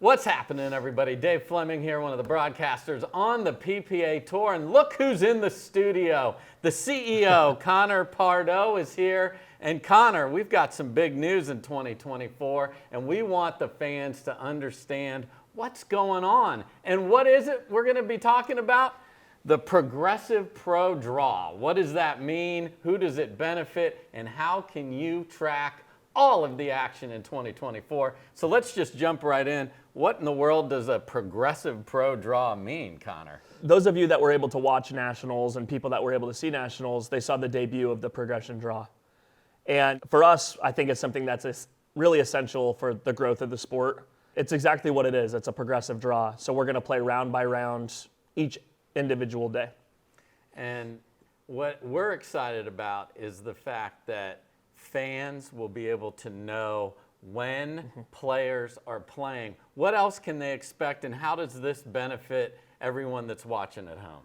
What's happening, everybody? Dave Fleming here, one of the broadcasters on the PPA Tour. And look who's in the studio. The CEO, Connor Pardoe, is here. And Connor, we've got some big news in 2024, and we want the fans to understand what's going on. And what is it we're going to be talking about? The Progressive Pro Draw. What does that mean? Who does it benefit? And how can you track all of the action in 2024? So let's just jump right in. What in the world does a Progressive Pro Draw mean, Connor? Those of you that were able to watch Nationals and people that were able to see Nationals, they saw the debut of the Progression Draw. And for us, I think it's something that's really essential for the growth of the sport. It's exactly what it is. It's a progressive draw. So we're going to play round by round each individual day. And what we're excited about is the fact that fans will be able to know when players are playing. What else can they expect, and how does this benefit everyone that's watching at home?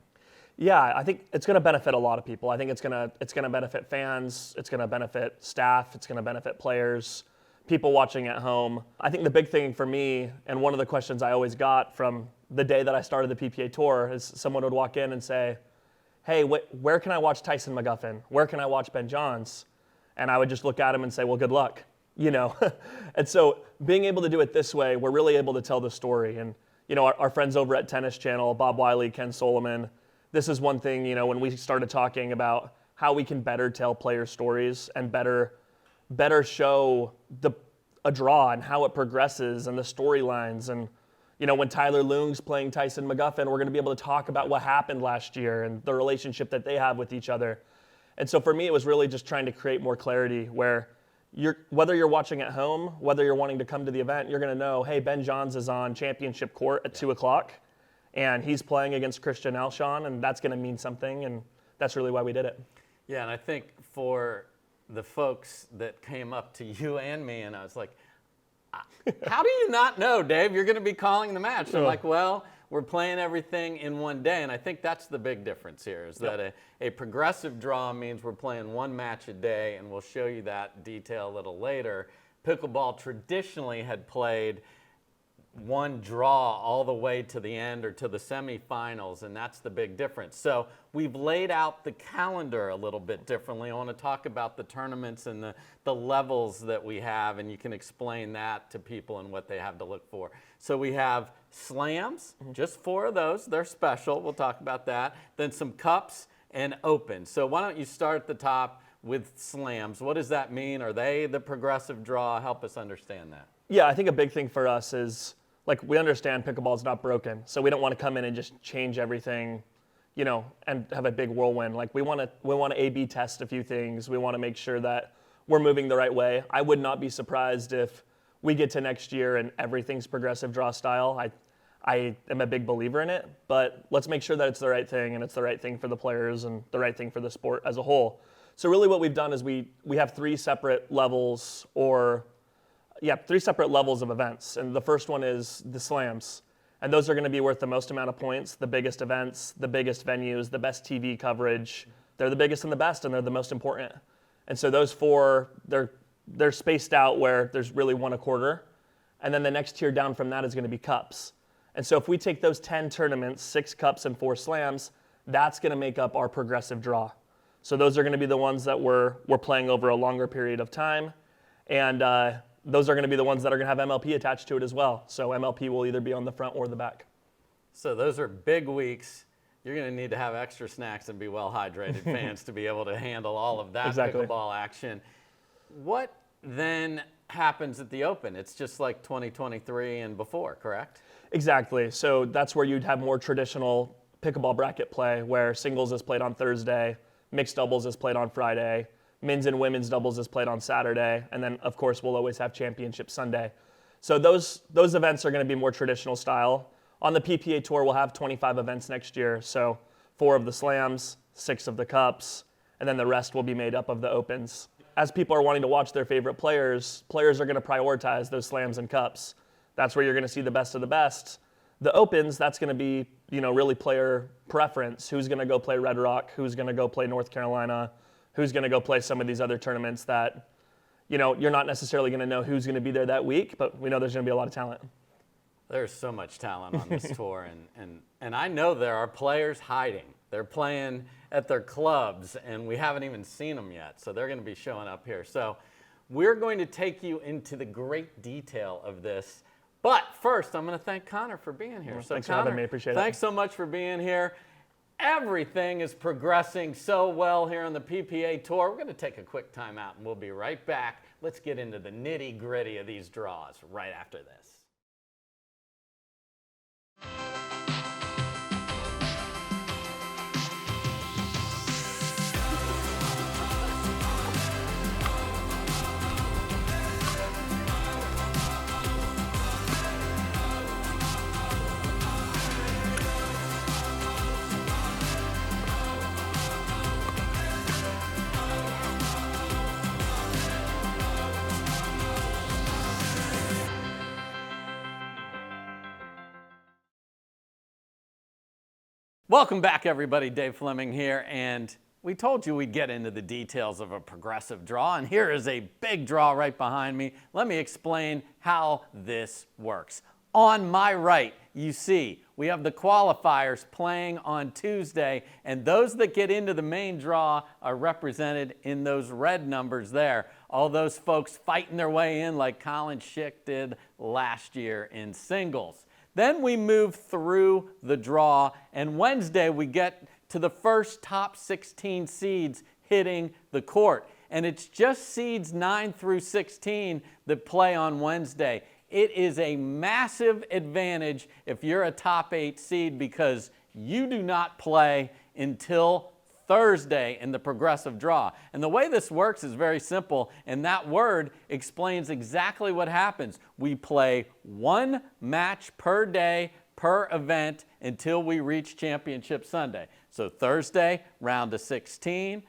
Yeah, I think it's going to benefit a lot of people. I think it's going to benefit fans, it's going to benefit staff, it's going to benefit players, people watching at home. I think the big thing for me, and one of the questions I always got from the day that I started the PPA Tour, is someone would walk in and say, hey, where can I watch Tyson McGuffin? Where can I watch Ben Johns? And I would just look at him and say, well, good luck, you know. And so being able to do it this way, we're really able to tell the story. And, you know, our friends over at Tennis Channel, Bob Wiley, Ken Solomon, this is one thing, you know, when we started talking about how we can better tell player stories and better show a draw and how it progresses and the storylines. And, you know, when Tyler Loong's playing Tyson McGuffin, we're going to be able to talk about what happened last year and the relationship that they have with each other. And so for me, it was really just trying to create more clarity where whether you're watching at home, whether you're wanting to come to the event, you're going to know, hey, Ben Johns is on championship court at 2 o'clock. And he's playing against Christian Alshon, and that's going to mean something, and that's really why we did it. Yeah, and I think for the folks that came up to you and me, and I was like, how do you not know, Dave, you're going to be calling the match? I'm like, well, we're playing everything in one day, and I think that's the big difference here, is that a progressive draw means we're playing one match a day, and we'll show you that detail a little later. Pickleball traditionally had played one draw all the way to the end or to the semifinals, and that's the big difference. So we've laid out the calendar a little bit differently. I want to talk about the tournaments and the levels that we have, and you can explain that to people and what they have to look for. So we have slams, just 4 of those. They're special. We'll talk about that. Then some cups and open. So why don't you start at the top with slams? What does that mean? Are they the progressive draw? Help us understand that. Yeah, I think a big thing for us is, like, we understand pickleball is not broken, so we don't want to come in and just change everything, you know, and have a big whirlwind. Like, we want to A/B test a few things. We want to make sure that we're moving the right way. I would not be surprised if we get to next year and everything's progressive draw style. I am a big believer in it, but let's make sure that it's the right thing, and it's the right thing for the players and the right thing for the sport as a whole. So really what we've done is we have 3 separate levels of events. And the first one is the slams. And those are going to be worth the most amount of points, the biggest events, the biggest venues, the best TV coverage. They're the biggest and the best, and they're the most important. And so those 4, they're spaced out where there's really 1 a quarter. And then the next tier down from that is going to be cups. And so if we take those 10 tournaments, 6 cups and 4 slams, that's going to make up our progressive draw. So those are going to be the ones that we're playing over a longer period of time. And those are going to be the ones that are going to have MLP attached to it as well. So MLP will either be on the front or the back. So those are big weeks. You're going to need to have extra snacks and be well-hydrated fans to be able to handle all of that pickleball action. What then happens at the Open? It's just like 2023 and before, correct? Exactly. So that's where you'd have more traditional pickleball bracket play, where singles is played on Thursday, mixed doubles is played on Friday, men's and women's doubles is played on Saturday, and then, of course, we'll always have championship Sunday. So those events are going to be more traditional style. On the PPA Tour, we'll have 25 events next year, so 4 of the slams, 6 of the cups, and then the rest will be made up of the opens. As people are wanting to watch their favorite players are going to prioritize those slams and cups. That's where you're going to see the best of the best. The opens, that's going to be, you know, really player preference. Who's going to go play Red Rock? Who's going to go play North Carolina? Who's going to go play some of these other tournaments that, you know, you're not necessarily going to know who's going to be there that week, but we know there's going to be a lot of talent. There's so much talent on this tour, and I know there are players hiding. They're playing at their clubs, and we haven't even seen them yet, so they're going to be showing up here. So we're going to take you into the great detail of this. But first, I'm going to thank Connor for being here. Well, so thanks Connor, for having me. Appreciate it. Thanks so much for being here. Everything is progressing so well here on the PPA Tour. We're going to take a quick time out, and we'll be right back. Let's get into the nitty-gritty of these draws right after this. Welcome back, everybody. Dave Fleming here, and we told you we'd get into the details of a progressive draw, and here is a big draw right behind me. Let me explain how this works. On my right, you see we have the qualifiers playing on Tuesday, and those that get into the main draw are represented in those red numbers there. All those folks fighting their way in like Colin Schick did last year in singles. Then we move through the draw, and Wednesday we get to the first top 16 seeds hitting the court. And it's just seeds 9 through 16 that play on Wednesday. It is a massive advantage if you're a top 8 seed because you do not play until Thursday in the progressive draw. And the way this works is very simple, and that word explains exactly what happens. We play one match per day, per event, until we reach Championship Sunday. So Thursday, round of 16.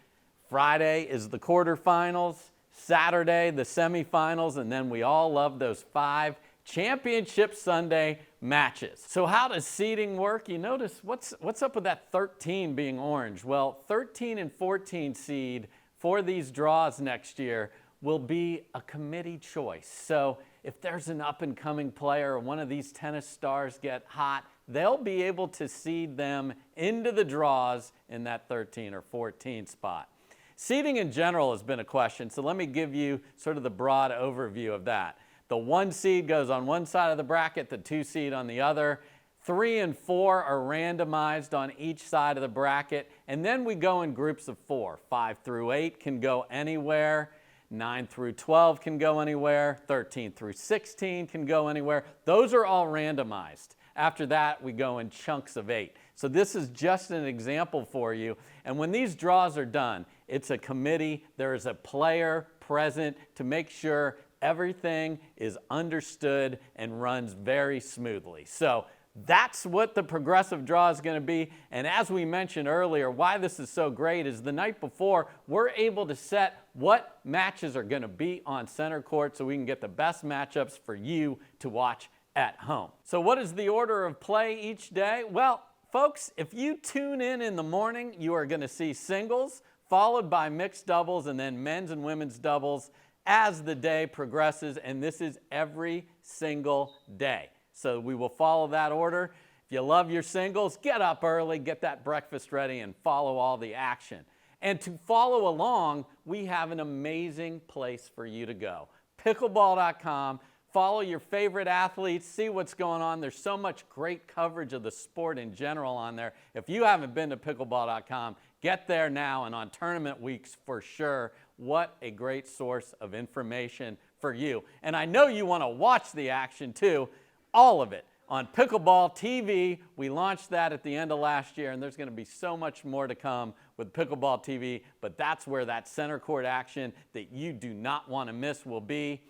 Friday is the quarterfinals. Saturday, the semifinals, and then we all love those 5 Championship Sunday matches. So how does seeding work? You notice what's up with that 13 being orange? Well, 13 and 14 seed for these draws next year will be a committee choice. So if there's an up-and-coming player or one of these tennis stars get hot, they'll be able to seed them into the draws in that 13 or 14 spot. Seeding in general has been a question, so let me give you sort of the broad overview of that. The 1 seed goes on one side of the bracket, the 2 seed on the other. 3 and 4 are randomized on each side of the bracket, and then we go in groups of 4. 5 through 8 can go anywhere. 9 through 12 can go anywhere. 13 through 16 can go anywhere. Those are all randomized. After that, we go in chunks of 8. So this is just an example for you. And when these draws are done, it's a committee. There is a player present to make sure everything is understood and runs very smoothly. So that's what the progressive draw is going to be. And as we mentioned earlier, why this is so great is the night before, we're able to set what matches are going to be on center court so we can get the best matchups for you to watch at home. So what is the order of play each day? Well, folks, if you tune in the morning, you are going to see singles, followed by mixed doubles, and then men's and women's doubles as the day progresses, and this is every single day. So we will follow that order. If you love your singles, get up early, get that breakfast ready, and follow all the action. And to follow along, we have an amazing place for you to go. Pickleball.com. Follow your favorite athletes, see what's going on. There's so much great coverage of the sport in general on there. If you haven't been to pickleball.com, get there now and on tournament weeks for sure. What a great source of information for you. And I know you want to watch the action too, all of it. On Pickleball TV, we launched that at the end of last year, and there's going to be so much more to come with Pickleball TV, but that's where that center court action that you do not want to miss will be.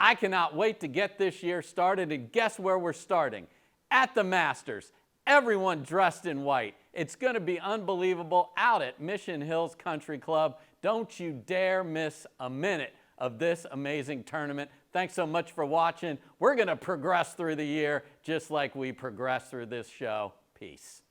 I cannot wait to get this year started, and guess where we're starting? At the Masters. Everyone dressed in white. It's going to be unbelievable out at Mission Hills Country Club. Don't you dare miss a minute of this amazing tournament. Thanks so much for watching. We're going to progress through the year just like we progress through this show. Peace.